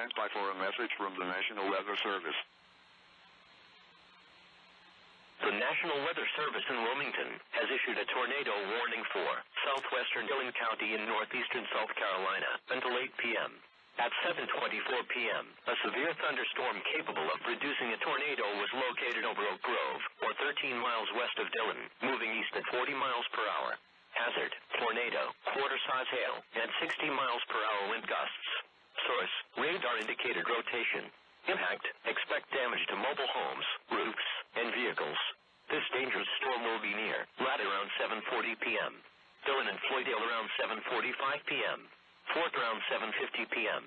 stand by for a message from the National Weather Service. The National Weather Service in Wilmington has issued a tornado warning for southwestern Dillon County in northeastern South Carolina until 8 p.m. At 7:24 p.m., a severe thunderstorm capable of producing a tornado was located over Oak Grove, or 13 miles west of Dillon, moving east at 40 miles per hour. Hazard, tornado, quarter-size hail, and 60 miles per hour wind gusts. Source, radar-indicated rotation. Impact, expect damage to mobile homes, roofs, and vehicles. This dangerous storm will be near Ladd around 7:40 p.m. Dillon and Floydale around 7:45 p.m. Fort around 7:50 p.m.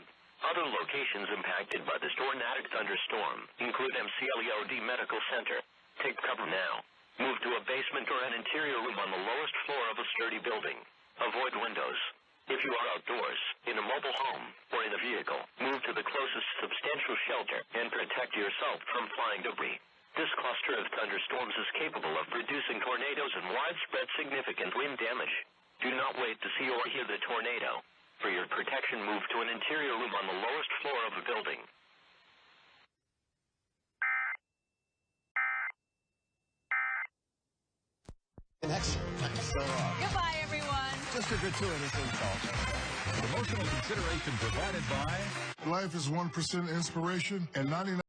Other locations impacted by this tornadic thunderstorm include MCLEOD Medical Center. Take cover now. Move to a basement or an interior room on the lowest floor of a sturdy building. Avoid windows. If you are outdoors, in a mobile home, or in a vehicle, move to the closest substantial shelter and protect yourself from flying debris. This cluster of thunderstorms is capable of producing tornadoes and widespread significant wind damage. Do not wait to see or hear the tornado. For your protection, move to an interior room on the lowest floor of a building. Goodbye, everyone. Just a gratuitous insult. Promotional consideration provided by... Life is 1% inspiration and 99%